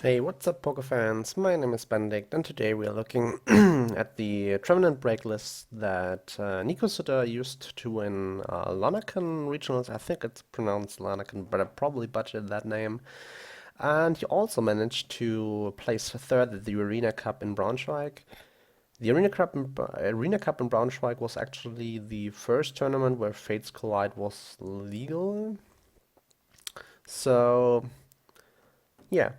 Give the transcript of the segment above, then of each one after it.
Hey, what's up, PokéFans? My name is Benedict, and today we are looking at the Trevenant Break list that Nico Sutter used to win Lanaken regionals. I think it's pronounced Lanaken, but I probably butchered that name. And he also managed to place third at the Arena Cup in Braunschweig. The Arena Cup in Braunschweig was actually the first tournament where Fates Collide was legal. So, yeah.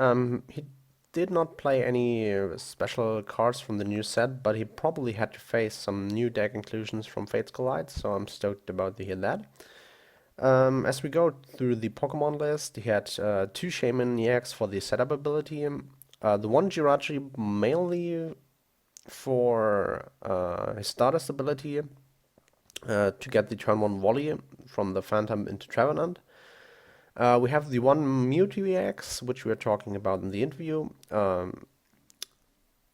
He did not play any special cards from the new set, but he probably had to face some new deck inclusions from Fates Collide, so I'm stoked about to hear that. As we go through the Pokemon list, he had two Shaman EX for the setup ability, the one Jirachi mainly for his Stardust ability to get the turn 1 volley from the Phantom into Trevenant. We have the one Mewtwo EX, which we are talking about in the interview.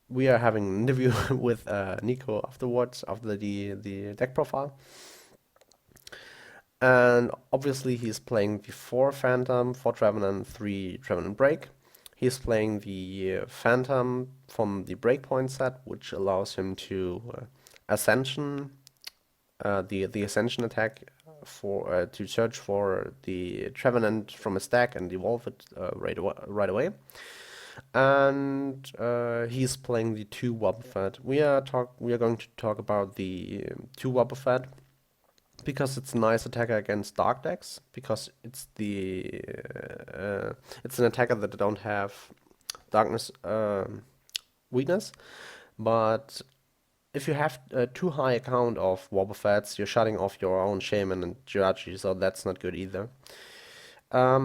We are having an interview with Nico afterwards, after the deck profile. And obviously he's playing the 4 Phantom, 4 Trevenant, 3 Trevenant Break. He's playing the Phantom from the Breakpoint set, which allows him to Ascension, the Ascension attack for to search for the Trevenant from a stack and evolve it right away. And he's playing the 2 Wobbuffet. We are going to talk about the 2 Wobbuffet because it's a nice attacker against dark decks, because it's an attacker that don't have darkness weakness, but if you have too high a count of Wobbuffets, you're shutting off your own Shaman and Jirachi, so that's not good either.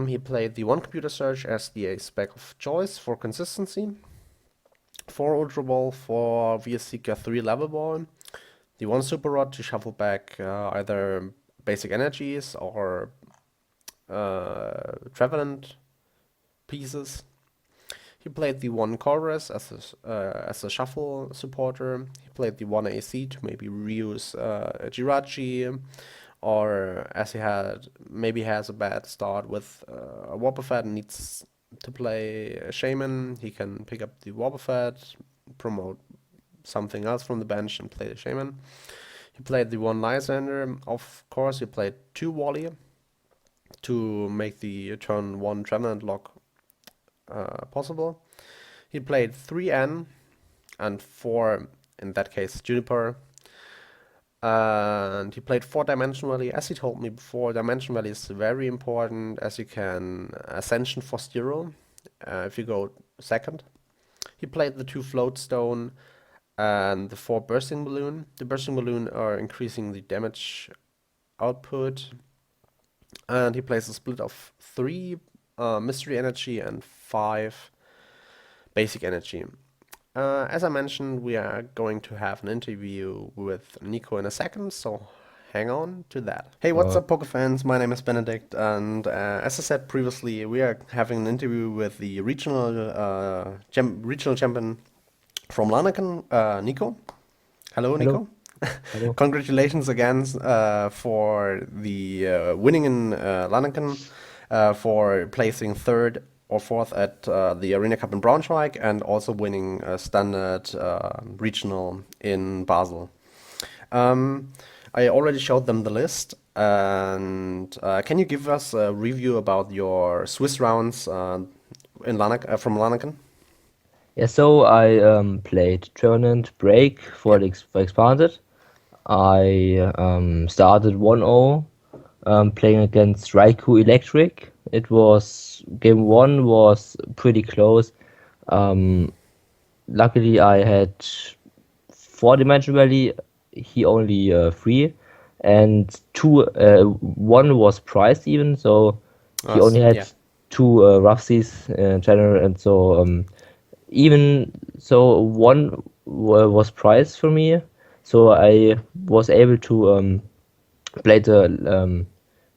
He played the 1 Computer Search as the spec of choice for consistency, 4 Ultra Ball for VS Seeker 3 Level Ball, the 1 Super Rod to shuffle back either basic energies or Trevenant pieces. He played the 1 Chorus as a shuffle supporter. He played the 1 AC to maybe reuse Jirachi, or as he maybe has a bad start with a Wobbuffet and needs to play a Shaman, he can pick up the Wobbuffet, promote something else from the bench and play the Shaman. He played the 1 Lysander. Of course, he played 2 Wally to make the turn 1 Trevenant lock possible. He played 3 N and 4, in that case, Juniper. And he played 4 Dimension Valley. As he told me before, Dimension Valley is very important, as you can Ascension for Stero if you go second. He played the 2 Floatstone and the 4 Bursting Balloon. The Bursting Balloon are increasing the damage output. And he plays a split of 3 Mystery Energy and 5 Basic Energy. As I mentioned, we are going to have an interview with Nico in a second, so hang on to that. Hey, what's up, PokéFans? My name is Benedict, and as I said previously, we are having an interview with the regional champion from Lanaken, Nico. Hello, Nico. Hello. Congratulations again for the winning in Lanaken, for placing third or fourth at the Arena Cup in Braunschweig, and also winning a standard regional in Basel. I already showed them the list, and can you give us a review about your Swiss rounds from Lanaken? Yeah, so I played Trevenant Break for Yeah. for Expanded. I started 1-0 playing against Raikou Electric. It was game 1 was pretty close. Luckily I had 4 Dimension Valley, he only 3, and 1 was priced even, so he only had Yeah. 2 rough seas in general, and so even so 1 was priced for me, so I was able to play the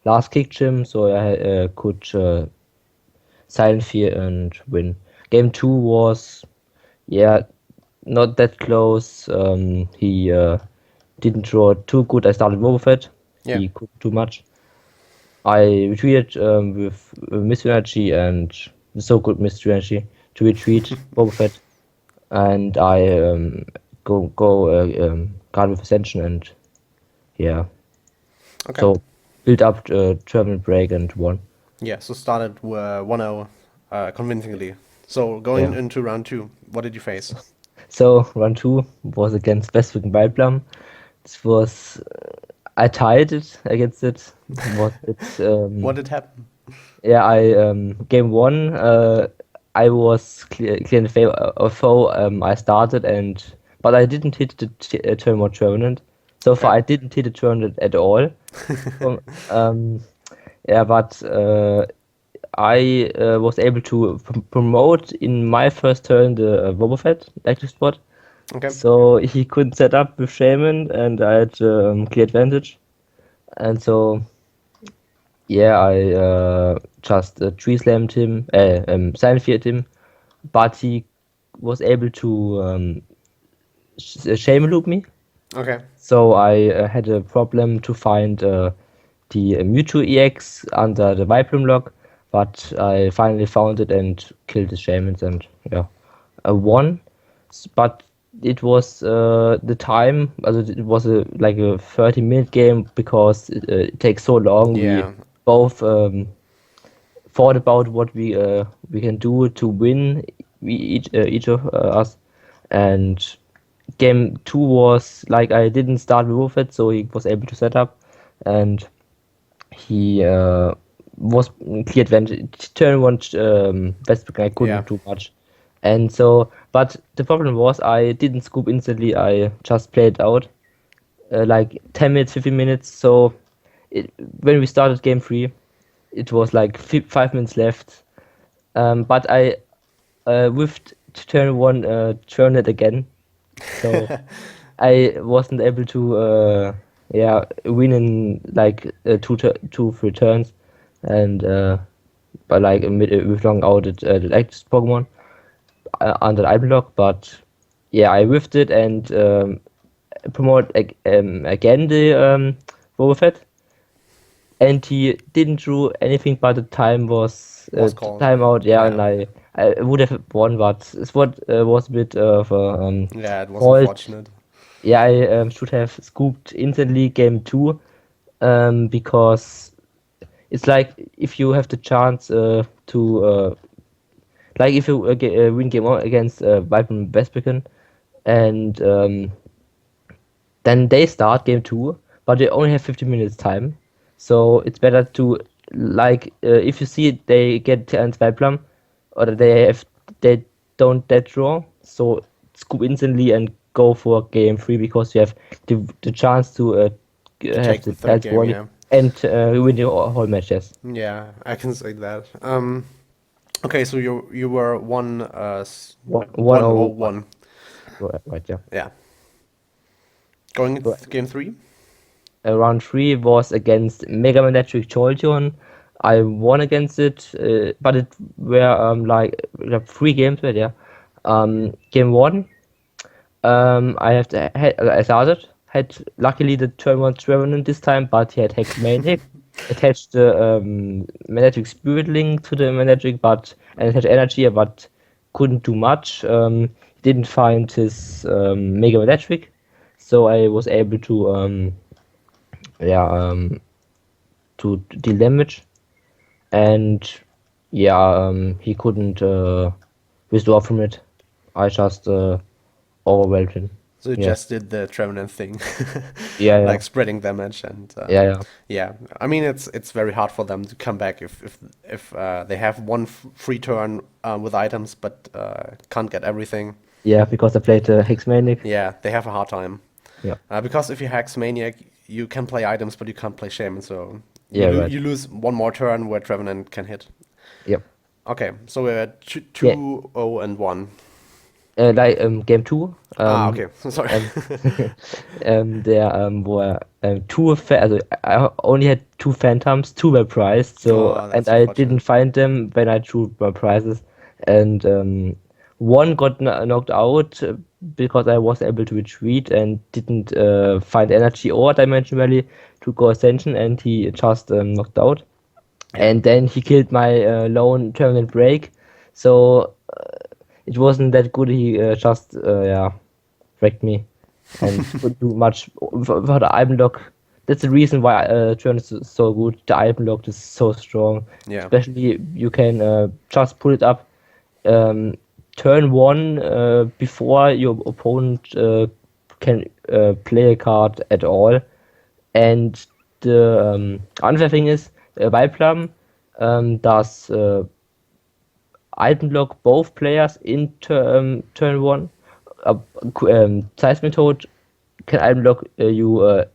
last kick gym, so I could silent fear and win. Game 2 was, yeah, not that close. He didn't draw too good. I started Wobbuffet. Yeah. He cooked too much. I retreated with Miss Energy and so good mystery energy to retreat Boba Fett, and I go guard with Ascension, and yeah, Okay. so build up Trevenant Break and won. Yeah, so started 1-0 convincingly. So going Yeah. into round 2, what did you face? So round 2 was against Westwick and Wildplum. This was I tied it against it. Was it What did happen? Yeah, I game 1 I was clear in favor of foe. I started but I didn't hit the turn 1 Trevenant. So far Okay. I didn't hit the Trevenant at all. Um, um, yeah, but I was able to promote in my first turn the Boba Fett active spot. Okay. So he couldn't set up with Shaman, and I had clear advantage. And so, yeah, I just tree slammed him, silent feared him, but he was able to Shaman loop me. Okay. So I had a problem to find the Mewtwo EX under the Vibranium lock, but I finally found it and killed the Shamans, and yeah, I won. But it was the time, also it was like a 30-minute game because it takes so long. We Yeah. both thought about what we can do to win, each of us, and game 2 was like I didn't start with it, so he was able to set up, and he was clear advantage. Turn 1 Westbrook, I Yeah. couldn't do much, and so but the problem was I didn't scoop instantly. I just played it out like 10 minutes, 15 minutes. So when we started game 3, it was like 5 minutes left. But I whiffed to turn 1 turn it again. So I wasn't able to win in like 3 turns, and but like with long out the latest Pokemon under the item lock. But yeah, I whiffed it and promote again the Boba Fett, and he didn't do anything, but the time was Was called. time out. Yeah, and Yeah. I would have won, but it's what was a bit of a Yeah, it was fault. unfortunate. Yeah, I should have scooped instantly game 2, because it's like if you have the chance to like if you win game 1 against Viper Westbrook, and then they start game 2, but they only have 50 minutes time. So it's better to like if you see they get and Viper, or they don't dead draw, so scoop instantly and go for game 3 because you have the chance to To have take the the third chance game, one yeah. and win the whole match. Yes. Yeah, I can say that. Okay, so you were 101. 1-0-1. Right, yeah. Yeah. Going So, into game 3? round 3 was against Mega Man Electric Jolteon. I won against it, but it were like 3 games, right? Yeah. Game 1, I started. Had luckily the turn 1 Trevenant this time, but he had Hex Maniac. Attached the Magnetic Spirit Link to the Magnetic, and it had energy, but couldn't do much. He didn't find his Mega Electric, so I was able to yeah to deal damage, and yeah he couldn't withdraw from it. I just overwhelmed him. So you Yeah, just did the Trevenant thing, yeah, yeah, like spreading damage, and yeah, yeah, yeah. I mean, it's very hard for them to come back if they have one free turn with items, but can't get everything. yeah. Because I played Hex Maniac. Yeah, they have a hard time. Yeah, Because if you Hex Maniac, you can play items, but you can't play Shaman, so yeah, right. you lose one more turn where Trevenant can hit. Yep. Okay, so we're at Yeah. 2-0-1. Like game 2. Okay, sorry. Um, there were also I only had 2 Phantoms, 2 were priced, so Oh, and that's I unfortunate. didn't find them when I drew my prizes, and one got knocked out because I was able to retreat and didn't find energy or dimension valley to go ascension, and he just knocked out. Yeah. And then he killed my lone Trevenant Break, So it wasn't that good. He just wrecked me and couldn't do much for the item lock. That's the reason why turn is so good. The item lock is so strong. Yeah. Especially you can just pull it up turn one before your opponent can play a card at all. And the unfair thing is, Vileplume does item block both players in turn one. Size method can item block your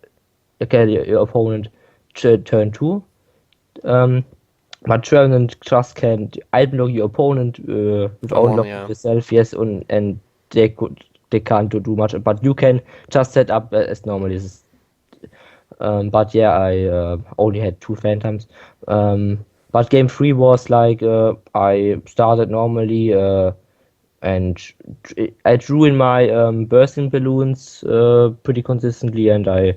opponent turn two. But Trevenant just can item block your opponent without locking yeah. yourself. Yes, and they can't do much. But you can just set up as normally. But yeah, I only had 2 phantoms. But game 3 was like I started normally and I drew in my bursting balloons pretty consistently, and I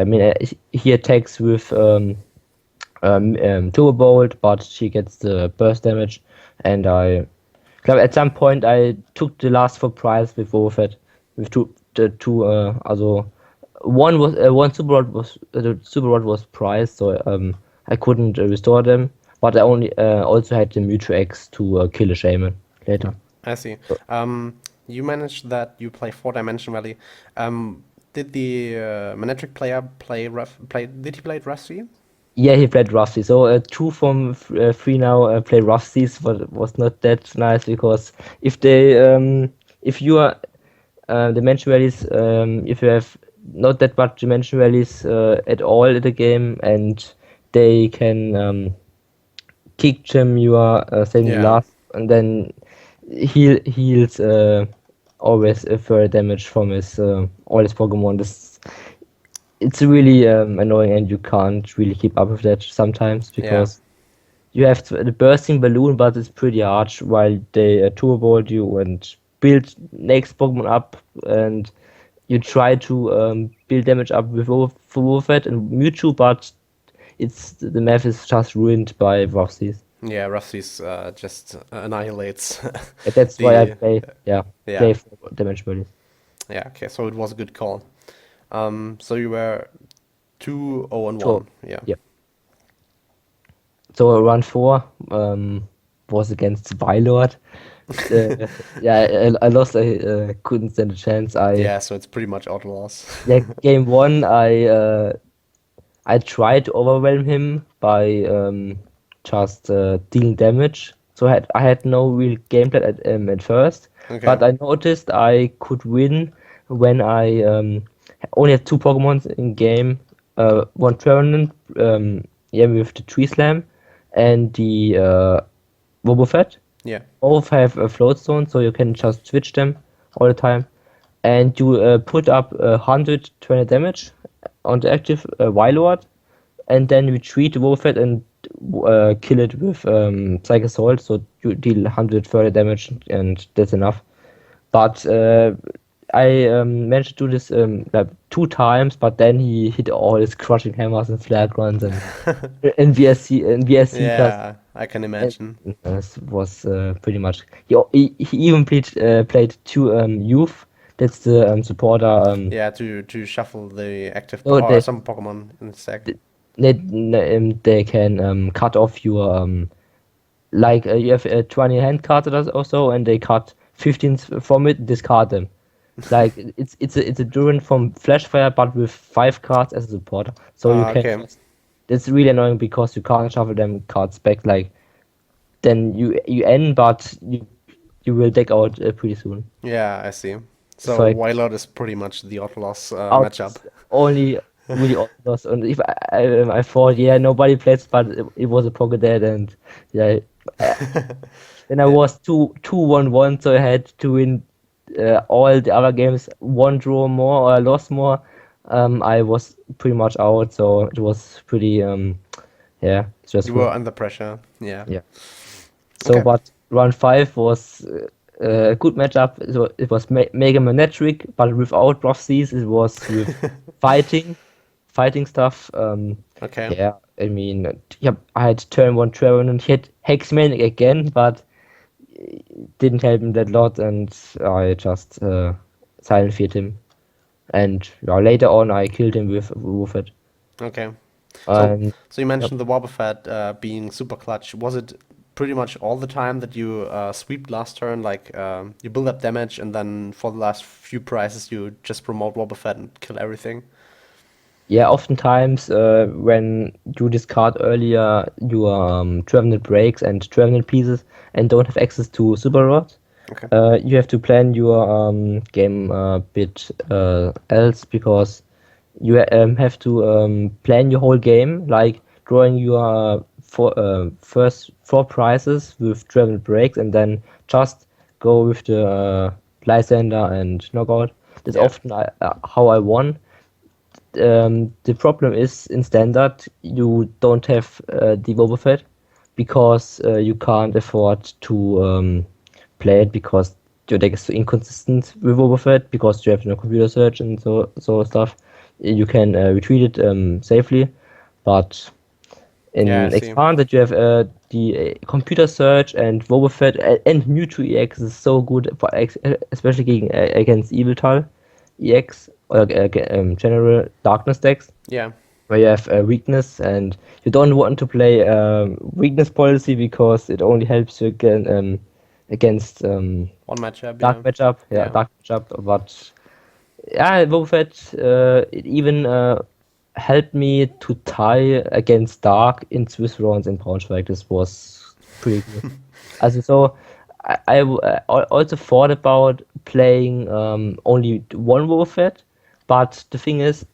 mean he attacks with Turbo Bolt, but she gets the burst damage, and at some point I took the last 4 prize with Wofet with two also one super rod was the super rod was prized, so I couldn't restore them, but I only also had the Mewtwo X to kill a shaman later. I see. You managed that you play 4-Dimension Valley. Did the Manectric player did he play Rusty? Yeah, he played Rusty. So 2 from 3 now play Rusties, but was not that nice because if you are dimension values, if you have not that much dimension values at all in the game, and they can kick gem you are saving Yeah. last, and then he heals always further damage from his all his Pokemon. It's really annoying, and you can't really keep up with that sometimes because you have the bursting balloon, but it's pretty hard while they turbo bolt you and build next Pokemon up, and you try to build damage up with Wofet and Mewtwo, but the math is just ruined by Roughies. Yeah, Rusty's just annihilates That's why I the play for damage values. yeah. Okay, so it was a good call. So you were 2-0-1. So, Yeah. yeah. So round 4 was against Bylord. I lost. I couldn't stand a chance. Yeah, so it's pretty much auto loss. Game 1, I tried to overwhelm him by just dealing damage. So I had no real gameplay at first, Okay. but I noticed I could win when I only had 2 Pokemons in game. One Trevenant, with the Tree Slam, and the Wobbuffet. Yeah. Both have a float stone, so you can just switch them all the time. And you put up 120 damage on the active Wailord, and then retreat the Wofet and kill it with Psychic Assault, so you deal 130 damage, and that's enough. But I managed to do this like 2 times, but then he hit all his crushing hammers and flare grunts and VSC Yeah, I can imagine. This was pretty much. He even played 2 youth. That's the supporter. Yeah, to shuffle the active No, some Pokemon in the stack. they can cut off your you have 20 hand cards also, and they cut 15 from it, discard them. Like it's a Durant from Flashfire, but with 5 cards as a supporter. So you can. Okay. It's really annoying because you can't shuffle them cards back. Like then you end, but you will deck out pretty soon. Yeah, I see. So So Wailord is pretty much the auto loss out matchup. only really lost. And if I thought nobody plays, but it was a Poké Dead, and yeah. Then I was 2-1-1, so I had to win all the other games, 1 draw more or I lost more. I was pretty much out, so it was pretty You stressful. were under pressure. Yeah. Yeah. So, Okay. but round 5 was a good matchup. So it was Mega Manectric, but without rough seas. It was with fighting stuff. Okay. Yeah, I mean, I had turn 1 Trevenant, and he had Hexmanic again, but didn't help him that lot, and I just silent feared him. And later on, I killed him with it. Okay. So, And so you yep. mentioned the Wobbuffet being super clutch. Was it pretty much all the time that you sweep last turn? Like you build up damage, and then for the last few prizes, you just promote Wobbuffet and kill everything? Yeah, oftentimes when you discard earlier your Trevenant breaks and Trevenant pieces and don't have access to super rods, Okay. you have to plan your game a bit else, because you have to plan your whole game, like drawing your first four prizes with Trevenant breaks and then just go with the Lysander and knockout. That's Yeah. often how I won. The problem is in standard you don't have the Wobbuffet, because you can't afford to play it, because your deck is so inconsistent with Wobbuffet, because you have no computer search and so stuff. You can retreat it safely, but Yeah, I in see. expanded you have the computer search and Wobbuffet and Mewtwo EX is so good for especially against Evil EX or general darkness decks Yeah. where you have weakness, and you don't want to play weakness policy because it only helps you against One matchup. dark Yeah. matchup. Yeah, Yeah. dark matchup. But yeah, Boba Fett, it even helped me to tie against Dark in Swiss rounds in Braunschweig. This was pretty good. So I also thought about playing only one Boba Fett, but the thing is,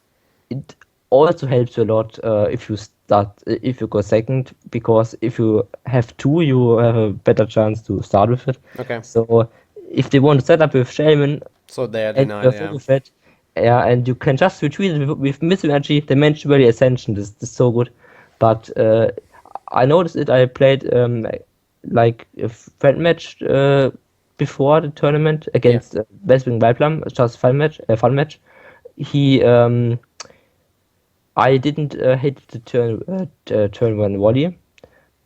it also helps you a lot if you go second, because if you have two, you have a better chance to start with it. Okay. So if they want to set up with Shaman, So they are and you denied. have Yeah. overfed, yeah, and you can just retreat it with Missile Energy, Dimension Valley Ascension. This is so good. But I noticed it. I played like a friend match before the tournament Yeah. against Westwing Wildplum, just fun match. He I didn't hit the turn one volley,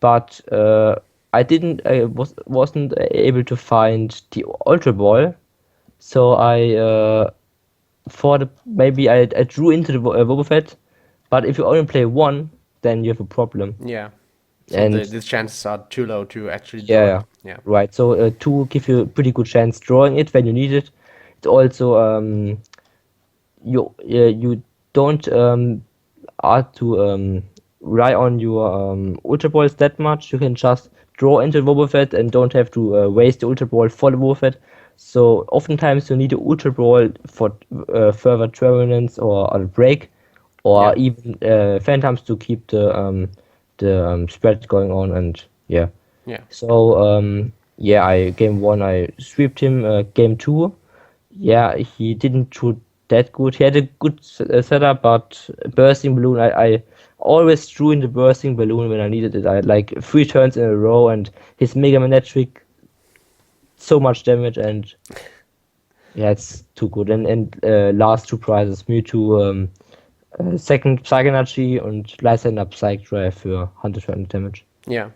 but I wasn't able to find the Ultra Ball, so I thought maybe I drew into the Wobbuffet, but if you only play one, then you have a problem. Yeah. So And the chances are too low to actually yeah, draw yeah, it. Yeah. right. So two give you a pretty good chance drawing it when you need it. It also you don't have to rely on your Ultra Balls that much. You can just draw into Wobbuffet and don't have to waste the Ultra Ball for the Wobbuffet. So oftentimes you need a Ultra Ball for further Trevenants or a break, or Yeah. even Phantoms to keep the spread going on. And yeah, Yeah. so yeah, I game one I swept him. Game two, yeah, he didn't shoot that good. He had a good setup, but bursting balloon, I always drew in the bursting balloon when I needed it. I had like three turns in a row, and his Mega Manetric so much damage, and yeah, it's too good. And last two prizes, Mewtwo second Psych Energy und Lysander Psych Drive für 100 Damage. Yeah.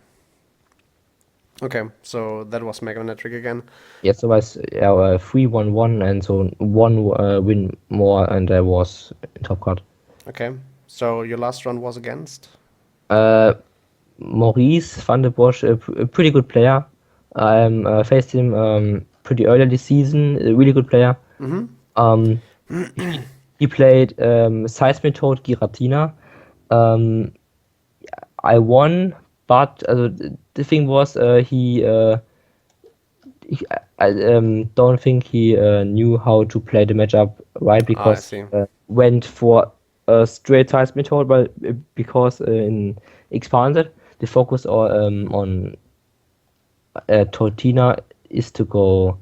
Okay. So that was Meganetric again. Yeah, so I was 3-1-1, and so one win more, and I was in top card. Okay. So your last run was against? Uh, Maurice van der Bosch, a pretty good player. I faced him pretty early this season, a really good player. Mm-hmm. Um, he played Seismitoad Giratina. Um, I won, but the thing was, I don't think he knew how to play the matchup right, Ah, I because see. went for a straight Seismitoad, but because in expanded the focus on Tortina is to go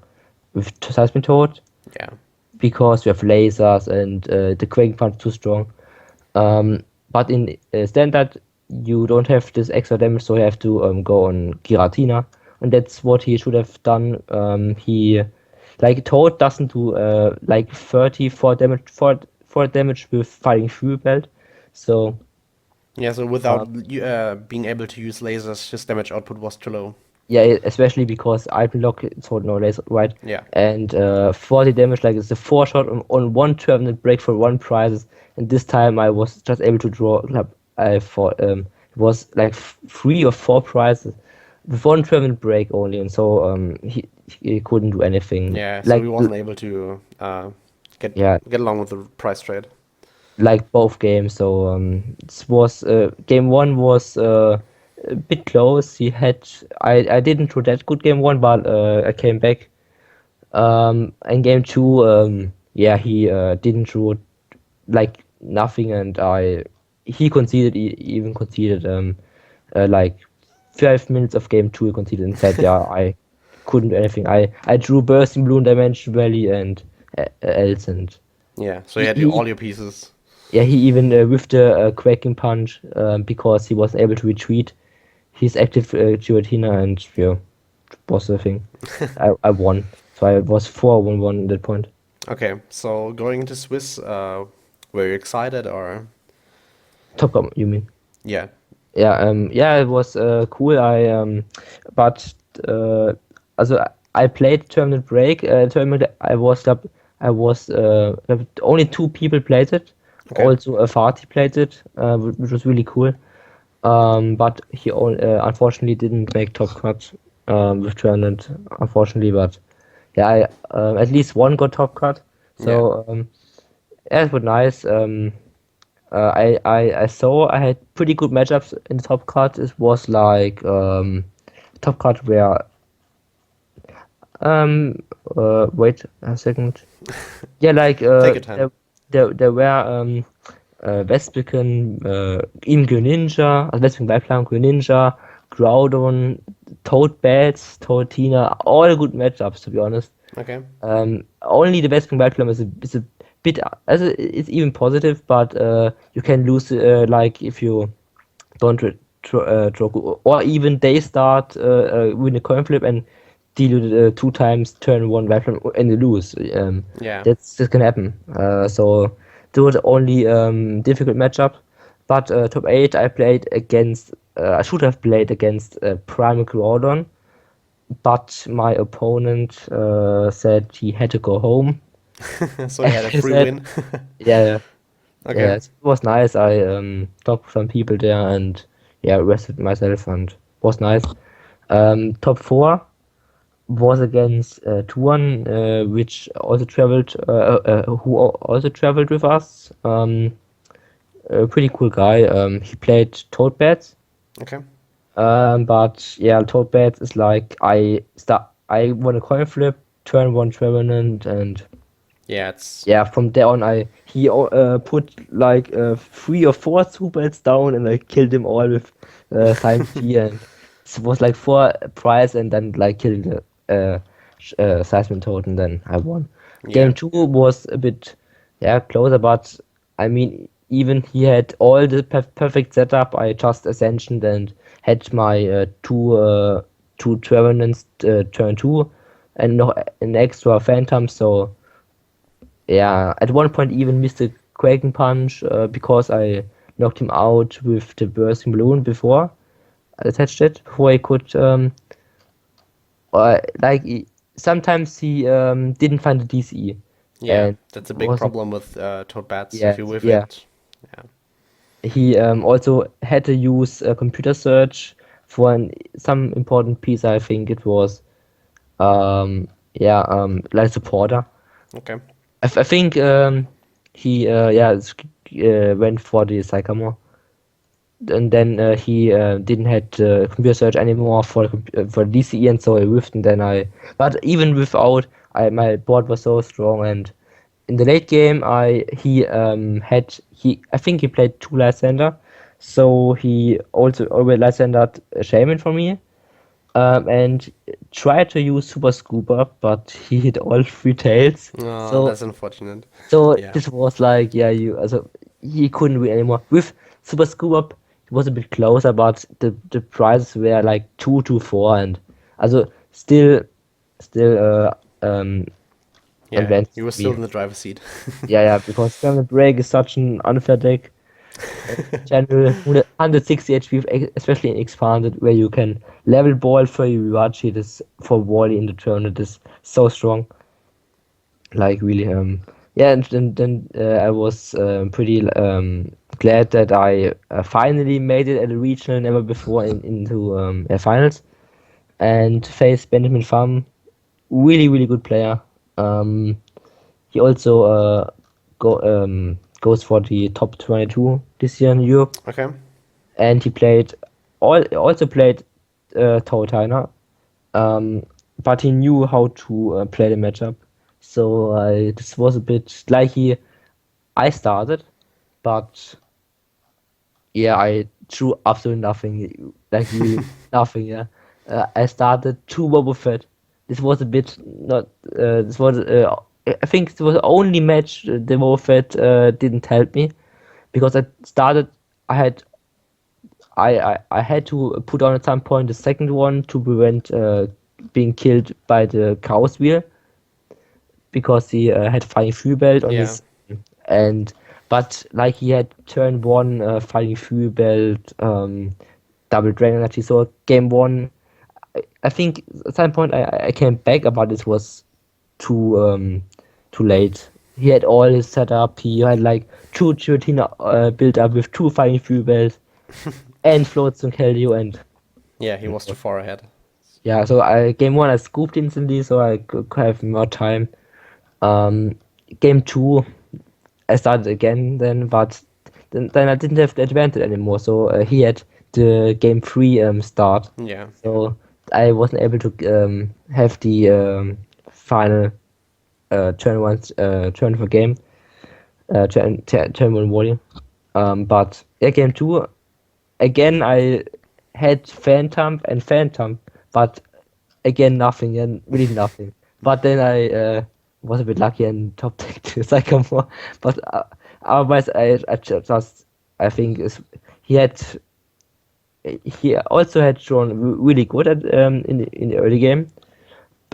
with Seismitoad, Yeah. because we have lasers and the Quaking Punch too strong. But in standard, you don't have this extra damage, so you have to go on Giratina, and that's what he should have done. He like Toad doesn't do like 34 damage for damage with fighting through belt, so Yeah. So uh, without you being able to use lasers, his damage output was too low. Yeah, especially because I block sword nowadays, right? Yeah. And 40 damage, like it's a 4 shot on one Trevenant Break for one prizes. And this time I was just able to draw. Like, I thought it was like 3 or 4 prizes with one Trevenant Break only, and so he couldn't do anything. Yeah, so Like he wasn't able to get yeah, get along with the price trade. like both games. So this was game one was a bit close. He had I didn't do that good game one, but I came back. In game two, yeah, he didn't draw like nothing, and he conceded, even conceded like 5 minutes of game two, he conceded and said, yeah, I couldn't do anything. I drew Bursting Blue, Dimension Valley, and else, and Yeah, so you he, had he all your pieces. yeah, he even whiffed a Quaking Punch because he was able to retreat his active Giratina, and yeah, was the thing. I won. So I was 4-1-1 at that point. Okay, so going into Swiss, were you excited or Top Gun, you mean? yeah? Yeah, it was cool. But also I played Terminal Break. Terminal, I was only 2 people played it. Okay. Also, Fatih played it, which was really cool. But he unfortunately didn't make top cut with Trevenant, unfortunately. But yeah, at least one got top cut. Yeah. So yeah, it was nice. I saw I had pretty good matchups in the top cut. It was like top cut where wait a second. Yeah, like Take your time. there were Vespiquen, even Greninja, also Vespiquen Weiblang, Greninja, Groudon, Toad Bats, Toadina, all good matchups to be honest. Okay. Only the Vespiquen Weiblang is a bit, also it's even positive, but you can lose like if you don't draw good, or even they start win a coin flip and deal you 2 times turn one weapon and you lose. Yeah. That can happen. So that was the only difficult matchup. But top 8 I played against. I should have played against Primal Groudon, but my opponent said he had to go home. So you had a He free said, win. yeah, yeah, Okay. it was nice. I talked to some people there and yeah, rested myself and was nice. Top 4 was against Tuan, which also traveled, who also traveled with us. A pretty cool guy. He played Toad Bats. Okay. But yeah, Toad Bats is like I won a coin flip, turn one Trevenant, and Yeah, it's yeah, from there on, he put like 3 or 4 Zubats down, and I killed them all with Science T, and it was like 4 prize, and then like killed the Seismic Toad, and then I won. yeah. Game two was a bit closer, but I mean even he had all the perfect setup. I just ascensioned and had my two Trevenants turn two, and no an extra Phantom, so. Yeah, at one point even missed a Quaking Punch because I knocked him out with the Bursting Balloon before I attached it, before I could like sometimes he didn't find the DCE, Yeah, and that's a big wasn't problem with Toad Bats. If yeah you whiff yeah it, yeah. he also had to use a computer search for some important piece. I think it was like supporter. Okay. I think he went for the Sycamore, and then he didn't had computer search anymore for DCE, and so I whiffed, and then but even without, my board was so strong, and in the late game I think he played 2 Lysander, so he also already Lysandered a Shaman for me. And tried to use Super Scooper, but he hit all 3 tails. Oh, So that's unfortunate. so Yeah. this was like, yeah, also he couldn't win anymore. With Super Scoop Up, it was a bit closer, but the prizes were like 2-4, and also still Yeah, advanced you were to me. still in the driver's seat. Yeah, because Trevenant Break is such an unfair deck. General 160 HP, especially in expanded, where you can level ball for your Vivace. This for Wally in the tournament is so strong. Like really, yeah, and then I was pretty glad that I finally made it at a regional, never before into finals, and faced Benjamin Pham, really good player. He also goes for the top 22 this year in Europe, Okay. and he also played Tautiner, but he knew how to play the matchup. So this was a bit like I started, but yeah, I drew absolutely nothing, like really nothing. Yeah, I started two Boba Fett. This was a bit not. This was. I think it was the only match the Boba Fett didn't help me, because I started. I had. I had to put on at some point the second one to prevent being killed by the Chaos Wheel, because he had Flying Fury Belt on Yeah. his, and but like he had turn one Flying Fury Belt, double Dragon Energy. So game one, I think at some point I came back, but it was too late. He had all his setup. He had like two Giratina built up with two Flying Fury Belts and floats to kill you, and Yeah, he was too far ahead. yeah. So game one I scooped instantly, so I could have more time. Um, Game two, I started again then, but then I didn't have the advantage anymore. So he had the game three start. Yeah. So I wasn't able to have the final turn for game, turn one volume. But yeah, game two, again I had Phantom, but again nothing, and really nothing. But then I was a bit lucky and top deck to Sycamore. But otherwise, I just I think he also had shown really good at in the early game.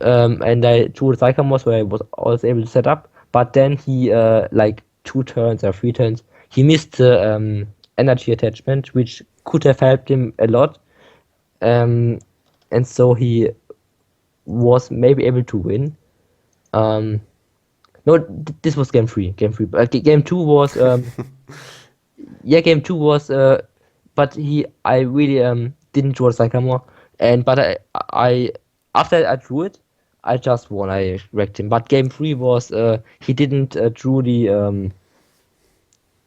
And I drew the Sycamore, so I was also able to set up. But then he like 2 turns or 3 turns, he missed the energy attachment, which could have helped him a lot. And so he was maybe able to win. No, this was game three. Game three. Game two was yeah, game two was but I really didn't draw the Sycamore, and but I after I drew it, I just won. I wrecked him. But game three was he didn't drew the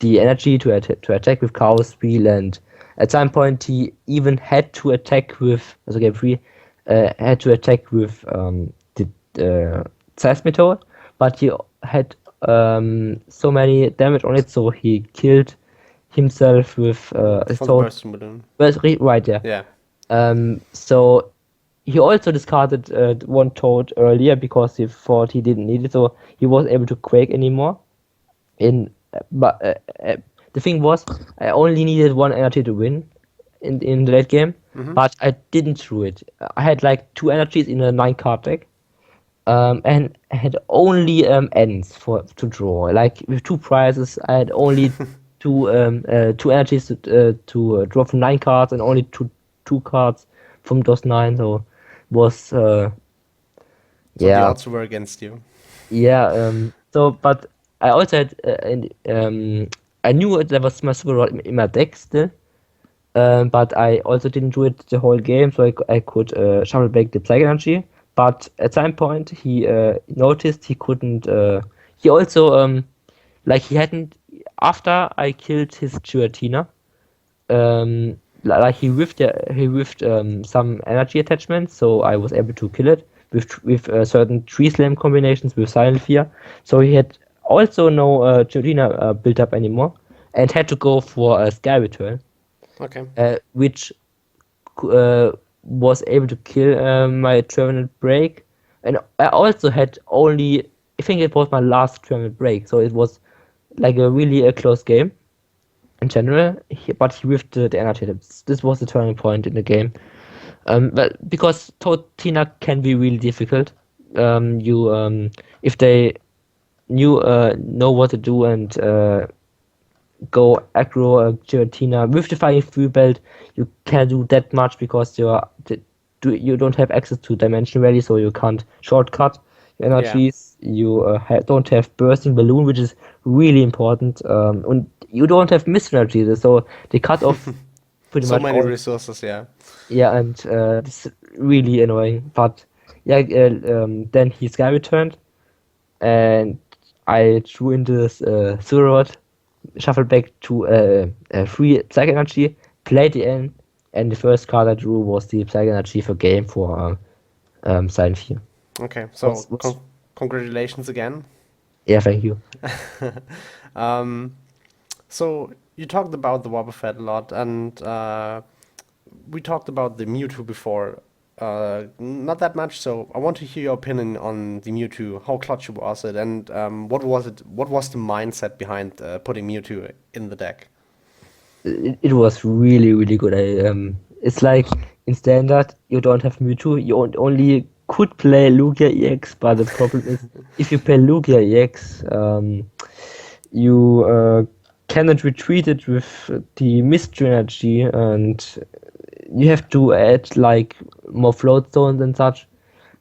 energy to attack with Chaos Wheel, and at some point he even had to attack with, also game three, had to attack with the Seismitoad, but he had so many damage on it, so he killed himself with his From the toad. bursting balloon. Right, yeah. Yeah. So he also discarded one toad earlier because he thought he didn't need it, so he wasn't able to quake anymore. But the thing was, I only needed one energy to win in the late game, but I didn't throw it. I had like 2 energies in a 9 card deck, and I had only ends to draw. Like with 2 prizes, I had only two energies to draw from 9 cards, and only two cards from those 9. So was So the yeah. odds were against you. Yeah, so, but I also had, I knew there was my super rod in my deck still, but I also didn't do it the whole game, so I could shuffle back the Plague Energy. But at some point, he noticed he couldn't. He also, like, he hadn't. After I killed his Giratina, like he whiffed some energy attachments, so I was able to kill it with certain tree slam combinations with Silent Fear. So he had also no Giratina built up anymore, and had to go for a Sky Return, Okay. which was able to kill my Trevenant Break, and I also had only. I think it was my last Trevenant Break, so it was like a close game in general, but he whiffed the energy. This was the turning point in the game. But because Totina can be really difficult, if they know what to do, and go aggro Giratina. With the fighting free belt, you can't do that much because you don't have access to Dimension Valley, so you can't shortcut your Yeah. energies. You don't have bursting balloon, which is really important. And you don't have mist energies, so they cut off pretty So much many all. resources, yeah. Yeah, and it's really annoying. But yeah, then he sky returned, and I threw into this Surod, shuffled back to free Psychic Energy, played the end, and the first card I drew was the Psychic Energy for game for Silent Fear. Okay, so Was congratulations again. Yeah, thank you. Um, so you talked about the Wobbuffet a lot, and we talked about the Mewtwo before. Not that much, so I want to hear your opinion on the Mewtwo. How clutch was it, and what was it? What was the mindset behind putting Mewtwo in the deck? It was really really good. It's like in standard you don't have Mewtwo, you only could play Lugia EX, but the problem is if you play Lugia EX, you cannot retreat it with the mystery energy, and you have to add like more float zones and such.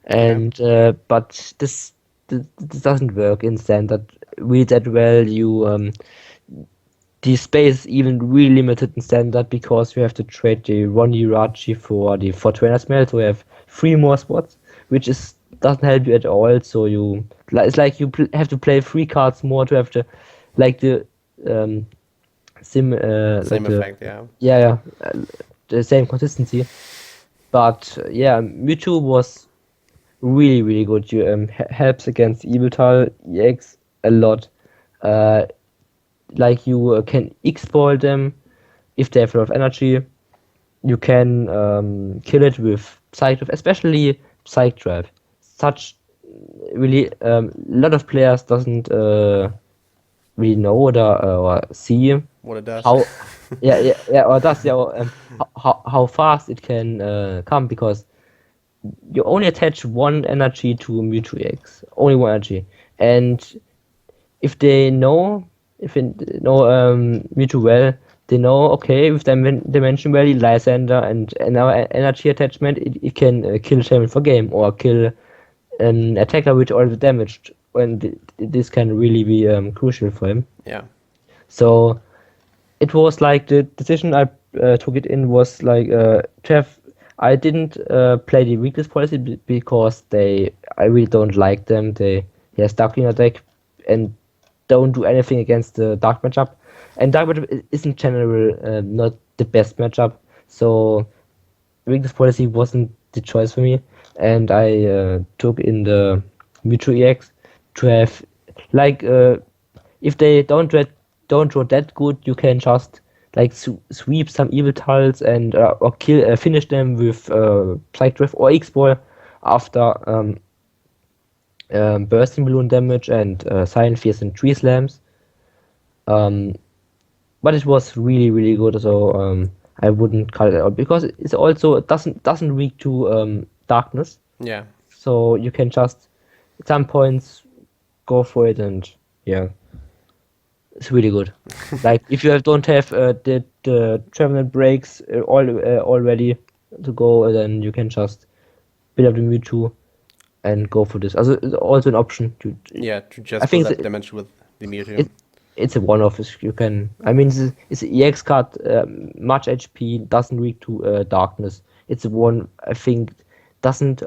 Okay. And but this doesn't work in standard really that well. The space is even really limited in standard because you have to trade the Ronny Rachi for the for trainer smell, so you have three more spots, which is doesn't help you at all. So it's like you have to play three cards more to have like the um sim like Same the effect, yeah. yeah, yeah, the same consistency. But yeah, Mewtwo was really really good. You helps against Evital EX a lot. Uh, like you can exploit them if they have a lot of energy. You can kill it with Psych Drive, especially Psych Drive. Such really lot of players doesn't really know or see What it does. how yeah or does yeah or, how fast it can come, because you only attach one energy to Mewtwo X, only one energy, and if they know if they know Mewtwo well, they know okay with Dimension Valley, Lysander, and our energy attachment, it can kill Shaman for game or kill an attacker which already damaged, and this can really be crucial for him. Yeah. So it was like the decision I took it in was like to have. I didn't play the weakness policy because I really don't like them. He has Dark in deck and don't do anything against the Dark matchup, and Dark matchup is in general not the best matchup. So weakness policy wasn't the choice for me, and I took in the Mewtwo EX to have like if they don't draw that good, you can just like sweep some evil tiles and or kill finish them with Psych Drift or X-Ball after bursting balloon damage and Silent Fears and Tree Slams. Um, but it was really really good, so I wouldn't cut it out because it's also it doesn't react to darkness, Yeah. so you can just at some points go for it, and yeah. It's really good. Like if you don't have the Trevenant breaks already to go, then you can just build up the Mewtwo and go for this. Also, it's also an option. Yeah, to I just build think up damage with the Mewtwo. it, it's a one-off. You can. I mean, it's an EX card. Much HP doesn't react to darkness. It's a one. I think doesn't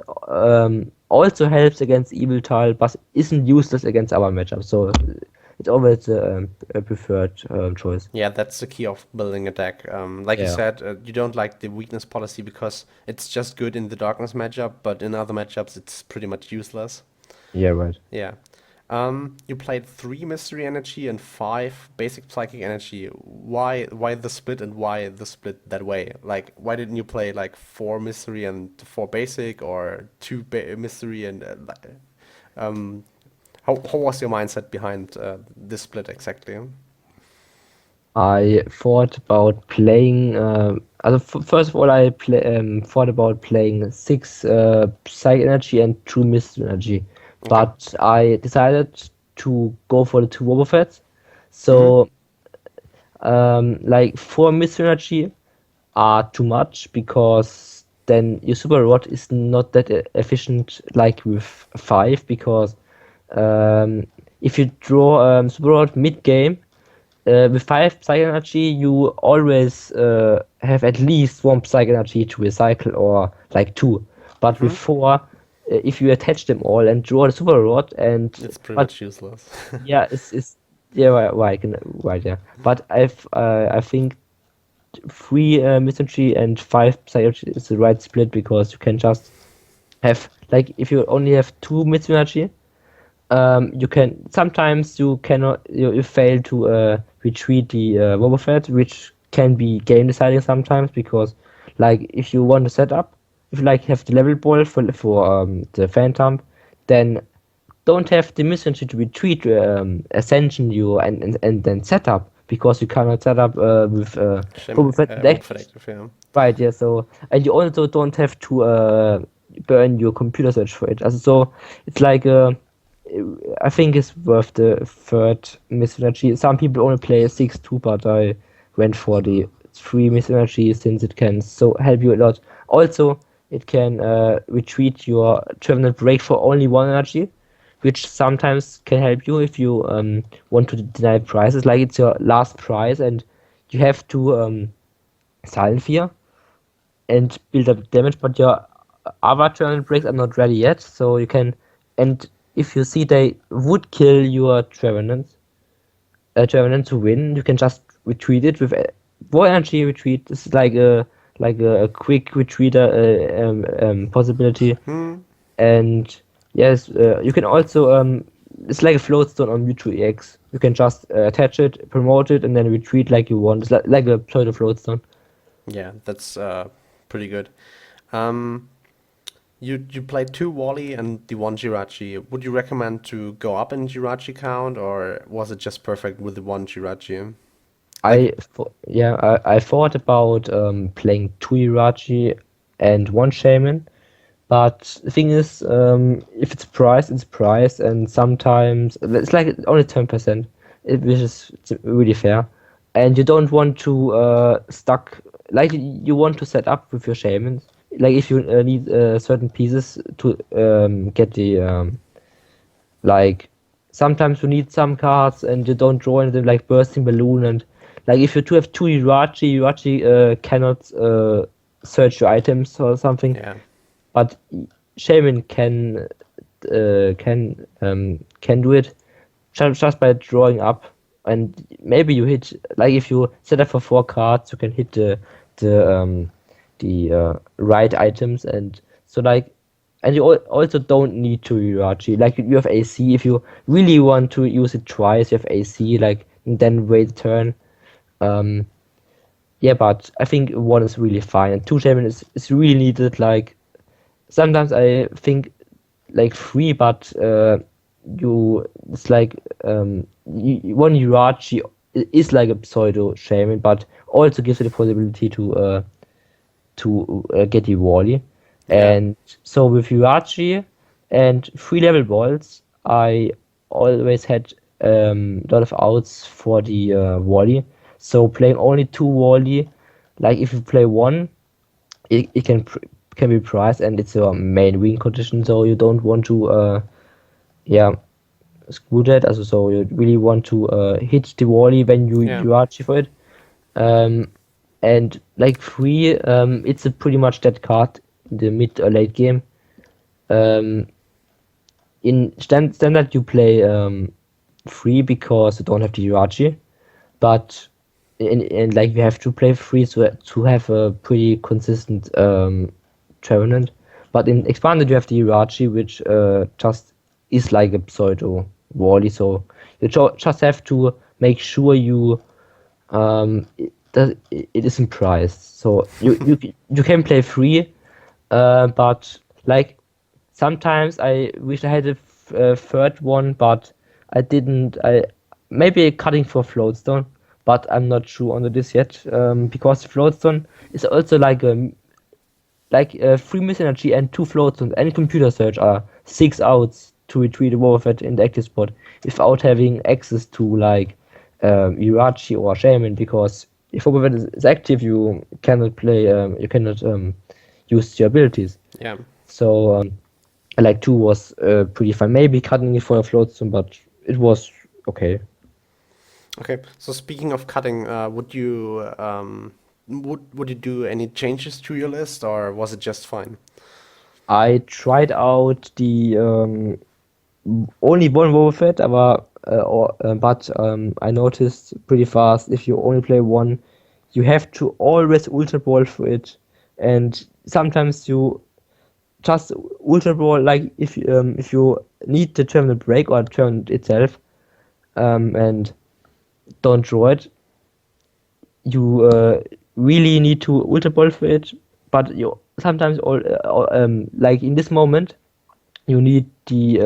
also helps against evil tile, but isn't useless against our matchup. So it's always a preferred choice. Yeah, that's the key of building a deck. Like you Yeah. said, you don't like the weakness policy because it's just good in the darkness matchup, but in other matchups it's pretty much useless. Yeah. Right. Yeah. You played 3 mystery energy and 5 basic psychic energy. Why the split and why the split that way? Like, why didn't you play like 4 mystery and 4 basic or 2 mystery and um, how was your mindset behind this split exactly? I thought about playing. First of all, thought about playing six psych energy and two mist energy, Okay. but I decided to go for the two Wobbuffets. Mm-hmm. So like 4 mid-synergy are too much because then your super rod is not that efficient like with 5 because if you draw super rod mid-game with 5 psychic energy you always have at least 1 psychic energy to recycle or like 2, but with 4 if you attach them all and draw the super rod and It's pretty but much useless. yeah it's yeah right yeah but I think 3 mystery and 5 psychic is the right split because you can just have like if you only have 2 mystery you can sometimes you cannot you fail to retreat the Wobbuffet, which can be game deciding sometimes because like if you want to set up if you like have the level ball for the Phantom, then don't have the mission to retreat ascension you and then set up because you cannot set up with Wobbuffet Wolf active. active, yeah. Right, yeah, so and you also don't have to burn your computer search for it. Also, so it's like I think it's worth the third mythology. Some people only play 6-2, but I went for the 3 mythology since it can so help you a lot. Also, it can retreat your Trevenant Break for only 1 energy, which sometimes can help you if you want to deny prizes. Like it's your last prize and you have to silent fear and build up damage, but your other Trevenant Breaks are not ready yet, so you can and if you see they would kill your Trevenant to win, you can just retreat it with war energy retreat. This is like a quick retreat possibility. And yes, you can also it's like a floatstone on Mewtwo EX. You can just attach it, promote it, and then retreat like you want. It's like a pseudo floatstone. Yeah, that's pretty good. Um, you played 2 Wally and the 1 Jirachi. Would you recommend to go up in Jirachi count, or was it just perfect with the 1 Jirachi? Like, I thought about playing 2 Irachi and 1 Shaman, but the thing is, if it's price, it's price, and sometimes it's like only 10%, which is really fair. And you don't want to stuck like you want to set up with your shamans. Like if you need certain pieces to get the like sometimes you need some cards and you don't draw anything like bursting balloon and like if you have 2 Irachi cannot search your items or something, yeah. but Shaman can do it just by drawing up, and maybe you hit like if you set up for 4 cards, you can hit the right items, and so like, and you also don't need to Irachi. Like you have AC if you really want to use it twice. You have AC like and then wait turn. Um, yeah, but I think 1 is really fine, and 2 Shaman is really needed. Like sometimes I think like 3, but you it's like 1 Irachi is like a pseudo shaman, but also gives you the possibility to get the Wally. Yeah. And so with Irachi and 3 level balls, I always had a lot of outs for the Wally. So playing only 2 Wally, like if you play 1, it can be priced and it's a main win condition, so you don't want to yeah screw that. Also, so you really want to hit the wally when Yeah. you archie for it. And like 3, it's a pretty much dead card in the mid or late game. In standard you play 3 because you don't have the Irachi, but in like you have to play 3 to have a pretty consistent Trevenant. But in expanded you have the Irachi, which just is like a pseudo Wally, so you just have to make sure you it isn't priced. So you can play 3, but like sometimes I wish I had a third one, but I didn't. I maybe cutting for floatstone, but I'm not sure on this yet. Because floatstone is also like 3 miss energy and 2 floatstones and computer search are 6 outs to retrieve the Wobbuffet in the active spot without having access to like Irachi or Shaman, because if Wobbuffet is active, you cannot play, you cannot use your abilities. Yeah. So like 2 was pretty fun. Maybe cutting it for a float zone, but it was okay. Okay. So speaking of cutting, would you do any changes to your list, or was it just fine? I tried out the only one Wobbuffet, but I noticed pretty fast if you only play one, you have to always Ultra Ball for it, and sometimes you just Ultra Ball like if you need the Trevenant Break or Trevenant itself, and don't draw it, you really need to Ultra Ball for it, but you sometimes like in this moment you need the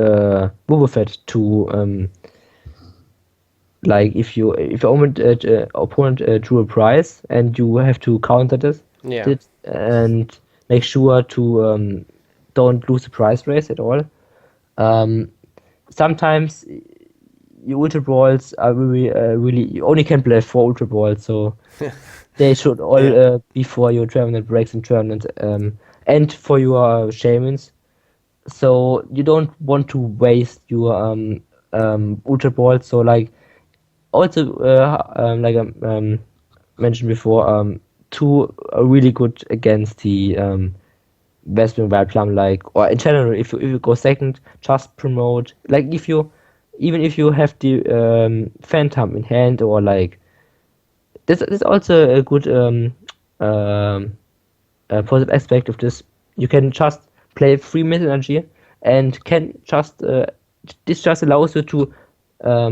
Wobbuffet to like if your opponent drew a prize and you have to counter Yeah. it and make sure to don't lose the prize race at all. Um, Sometimes your ultra balls are really you only can play 4 ultra balls, so they should all Yeah. be for your Trevenant breaks and Trevenant and for your shamans. So you don't want to waste your ultra balls. So like also like mentioned before, 2 are really good against the Western Wild Plum, like, or in general, if you go second, just promote. Like if you even if you have the Phantom in hand, or like this also a good positive aspect of this. You can just play free mid energy and can just this just allows you to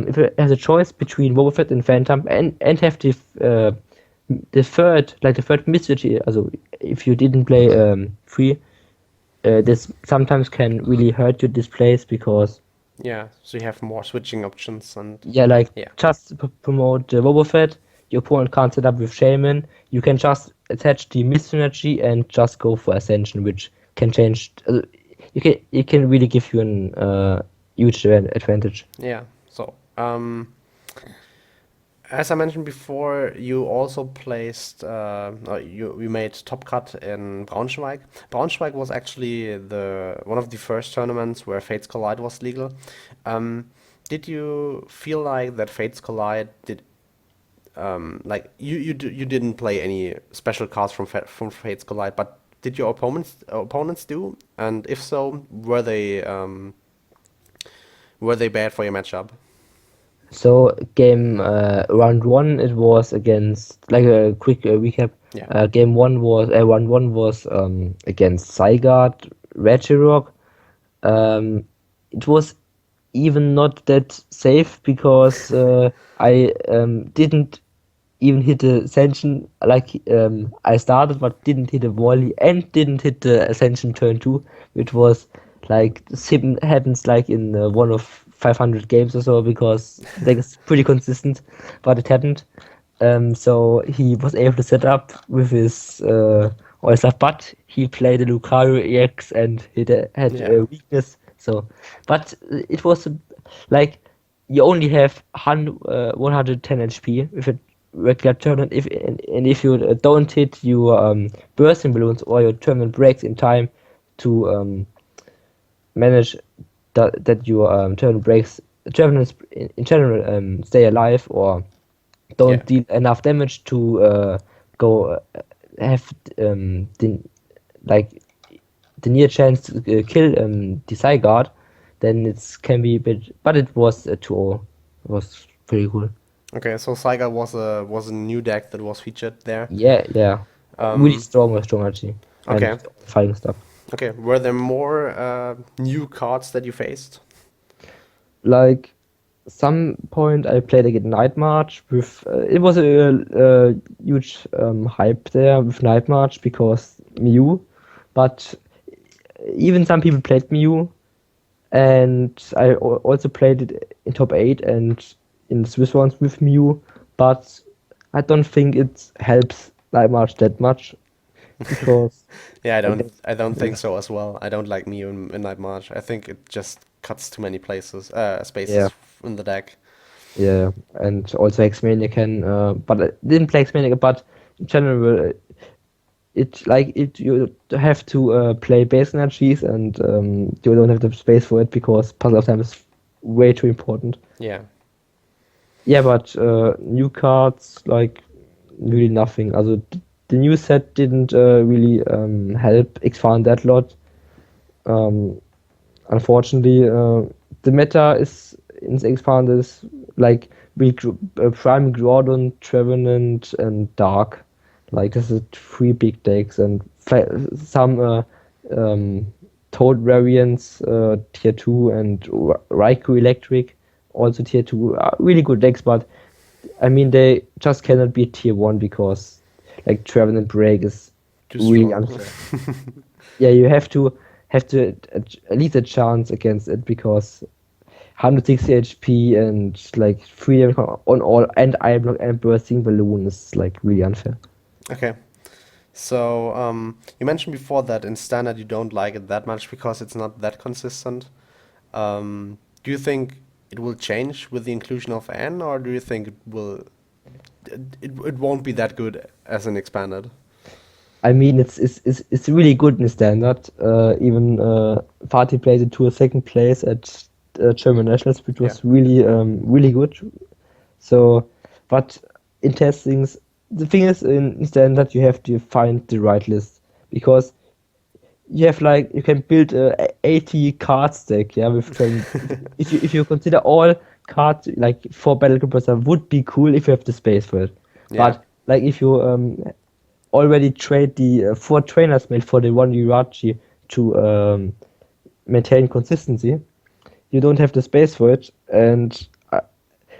if it has a choice between Wobbuffet and Phantom, and have the third mystery. Also, if you didn't play free, this sometimes can really hurt your displays, because Yeah. So you have more switching options and yeah, like yeah. just promote the Wobbuffet. Your opponent can't set up with Shaman. You can just attach the Mist Energy and just go for Ascension, which can change. It can really give you an huge advantage. Yeah. So, as I mentioned before, you also placed, you made top cut in Braunschweig. Braunschweig was actually the one of the first tournaments where Fates Collide was legal. Um, did you feel like that Fates Collide did, like you didn't play any special cards from Fates Collide, but did your opponents do? And if so, were they bad for your matchup? So game round one, it was against, like a quick recap. Yeah. Game one was round one was against Zygarde, Regirock. It was even not that safe, because I didn't even hit the ascension. Like I started but didn't hit a volley and didn't hit the ascension turn two, which was like happens like in one of 500 games or so, because like it's pretty consistent, but it happened. So he was able to set up with his all stuff, but he played a Lucario EX and had Yeah. a weakness. So, but it was like you only have 110 HP with a regular tournament. And if you don't hit your bursting balloons or your tournament breaks in time to manage that your tournament breaks, tournaments in general stay alive, or Yeah. don't deal enough damage to go have like the near chance to kill the Zygarde, then it can be a bit. But it was a 2-0. It was pretty cool. Okay, so Saiga was a new deck that was featured there. Yeah, yeah. Really Um, strong with strong energy and okay, fighting stuff. okay. Were there more new cards that you faced? Like some point I played against Night March with it was a huge hype there with Night March because Mew, but even some people played Mew, and I also played it in top 8 and in Swiss ones with Mew, but I don't think it helps Night March that much, because Yeah, I guess, I don't think yeah, so as well. I don't like Mew in Night March. I think it just cuts too many places, yeah. spaces in the deck. Yeah, and also X-Maniacan, but I didn't play X-Maniacan, but in general, you have to play base energies, and you don't have the space for it because puzzle of time is way too important. Yeah. Yeah, but new cards like really nothing. Also the new set didn't really help expand that lot. Um, Unfortunately, the meta is in the expand is like Prime Groudon, Trevenant, and Dark. Like this is three big decks and some um, Toad variants, tier two, and Raikou Electric, also tier two. Are really good decks, but I mean they just cannot be tier one because like Trevenant Break is Too really strong. unfair. Yeah, you have to at least a chance against it because 160 HP and like free on all and Iron Block and bursting balloon is like really unfair. Okay. So, you mentioned before that in standard you don't like it that much because it's not that consistent. Do you think it will change with the inclusion of N, or do you think it won't be that good as an expanded? I mean, it's really good in standard. Even Fatih placed it to a second place at German Nationals, which Yeah. was really good. So, but in testings, the thing is in standard you have to find the right list because you have like you can build a 80 card stack, yeah, with Dragon. If you consider all cards like for battle compressor would be cool if you have the space for it. Yeah. But like if you already trade the four trainers made for the one Urachi to maintain consistency, you don't have the space for it. And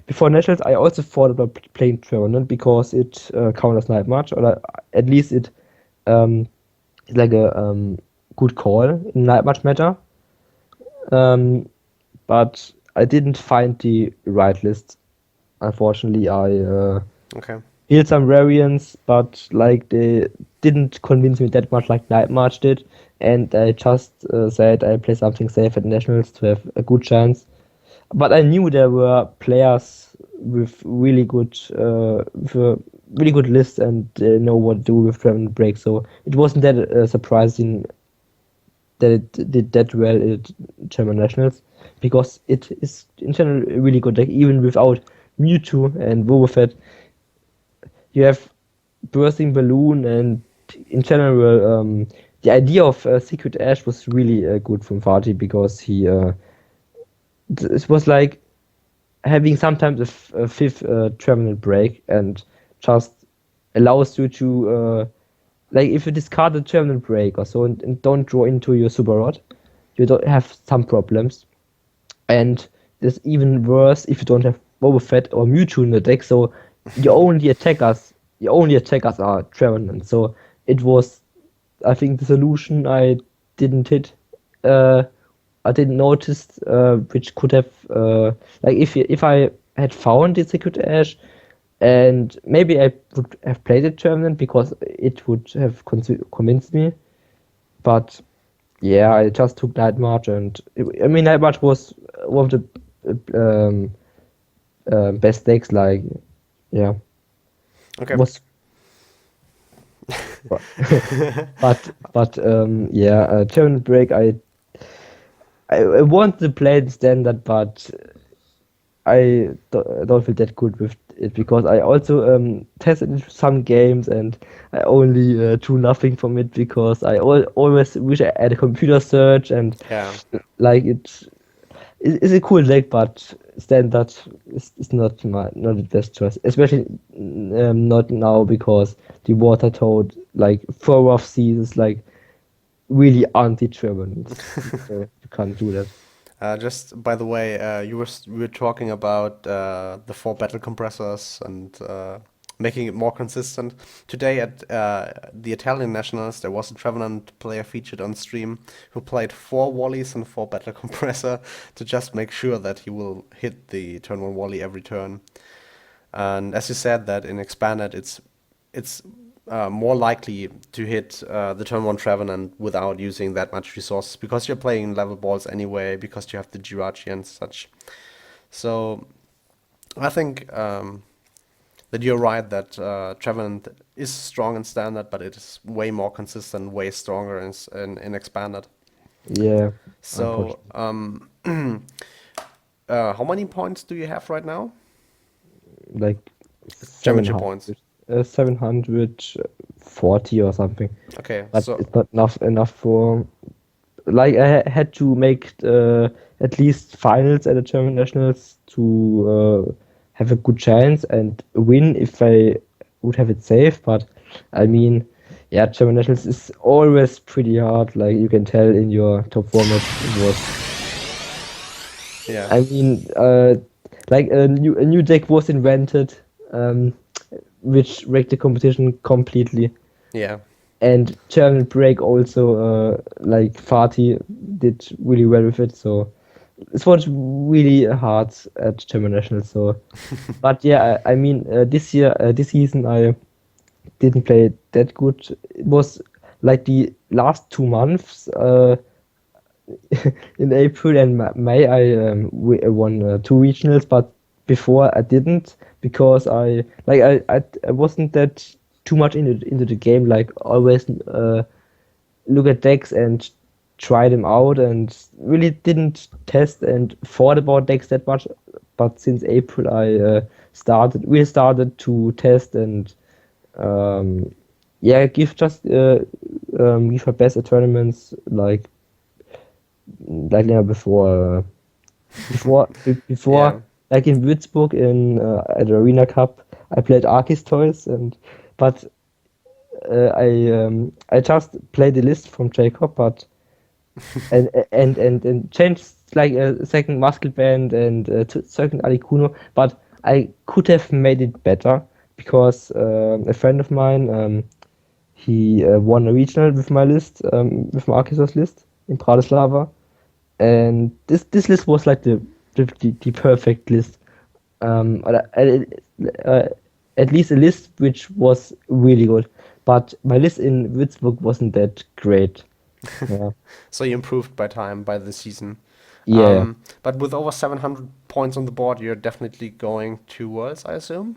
before Nationals, I also thought about playing Trevenant because it counters Night March, or at least it um, is like a good call in Night March meta. Um, but I didn't find the right list. Unfortunately, I Okay. healed some variants, but like they didn't convince me that much like Night March did. And I just said I play something safe at Nationals to have a good chance. But I knew there were players with a really good list and they know what to do with Trevenant Break. So it wasn't that surprising that it did that well at German Nationals because it is in general a really good deck. Even without Mewtwo and Wobbuffet, you have Bursting Balloon and in general the idea of Secret Ash was really good from Fatih because it was like having sometimes a fifth terminal break and just allows you to like if you discard a terminal break or so and don't draw into your super rod, you don't have some problems. And it's even worse if you don't have Boba Fett or Mewtwo in the deck. So your only attackers are Trevenant. So it was, I think, the solution I didn't hit. Uh, I didn't notice, which could have, like, if I had found the Secret Ash, and maybe I would have played it Trevenant because it would have convinced me. But yeah, I just took Night March, and I mean, Night March was one of the best decks. Like, yeah, Okay. was but yeah, Tournament Break. I want to play in standard, but I don't feel that good with it because I also tested some games and I only drew nothing from it because I always wish I had a computer search and Yeah. like it's a cool deck, but standard is not the best choice, especially not now because the water toad like throw off seas is like really anti-German. So you can't do that. Just by the way, we were talking about the four battle compressors and making it more consistent. Today at the Italian Nationals, there was a Trevenant player featured on stream who played four volleys and four battle compressor to just make sure that he will hit the turn one volley every turn. And as you said, that in expanded, it's more likely to hit the turn one Trevenant without using that much resources because you're playing level balls anyway, because you have the Jirachi and such. So I think that you're right that Trevenant is strong in standard, but it is way more consistent, way stronger in expanded. Yeah, So, unfortunately. how many points do you have right now? Like Championship points. 740 or something. Okay, But so it's not enough for, like, had to make at least finals at the German nationals to have a good chance and win if I would have it safe. But I mean, yeah, German nationals is always pretty hard. Like you can tell in your top four match, it was. yeah, I mean, like a new deck was invented, um, which wrecked the competition completely. yeah, And Trevenant Break also, like Fatih did really well with it. So it was really hard at German National. So, but yeah, I mean, this season, I didn't play that good. It was like the last 2 months. In April and May, I won 2 regionals, but before I didn't because I wasn't that too much into the game. Like always look at decks and try them out, and really didn't test and thought about decks that much. But since April, I started to test and yeah, give my best at tournaments like never before. Before, yeah. like in Würzburg at the Arena Cup, I played Arceus Toys, but I just played the list from Jacob, but and changed like a second Muscle Band and second Articuno, but I could have made it better because a friend of mine he won a regional with my list, with my Arceus list in Bratislava, and this list was like the perfect list. Or, at least a list which was really good, but my list in Würzburg wasn't that great. Yeah, So you improved by time, by the season. yeah, But with over 700 points on the board, you're definitely going to Worlds, I assume.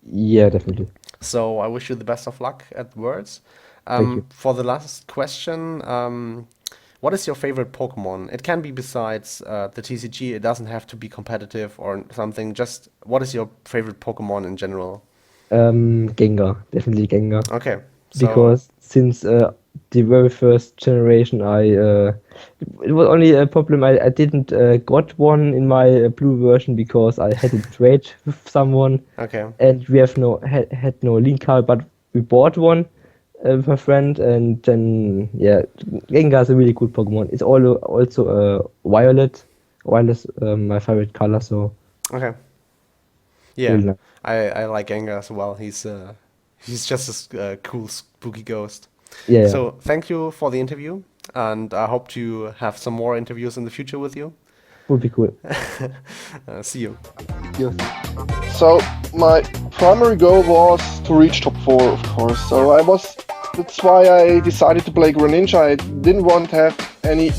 yeah, definitely. So I wish you the best of luck at Worlds. Thank you. For the last question, what is your favorite Pokemon? It can be besides the TCG. It doesn't have to be competitive or something. Just what is your favorite Pokemon in general? Gengar, definitely Gengar, Okay, so because since the very first generation, it was only a problem. I didn't got one in my blue version because I had to trade with someone, okay, and we have had no link card, but we bought one with my friend, and then yeah, Gengar is a really good Pokemon. It's also violet. Violet is my favorite color, so okay, it's yeah. really nice. I like Gengar as well. He's just a cool spooky ghost. Yeah, yeah. So thank you for the interview, and I hope to have some more interviews in the future with you. Would be cool. See you. Yes. So my primary goal was to reach top 4, of course. That's why I decided to play Greninja. I didn't want to have any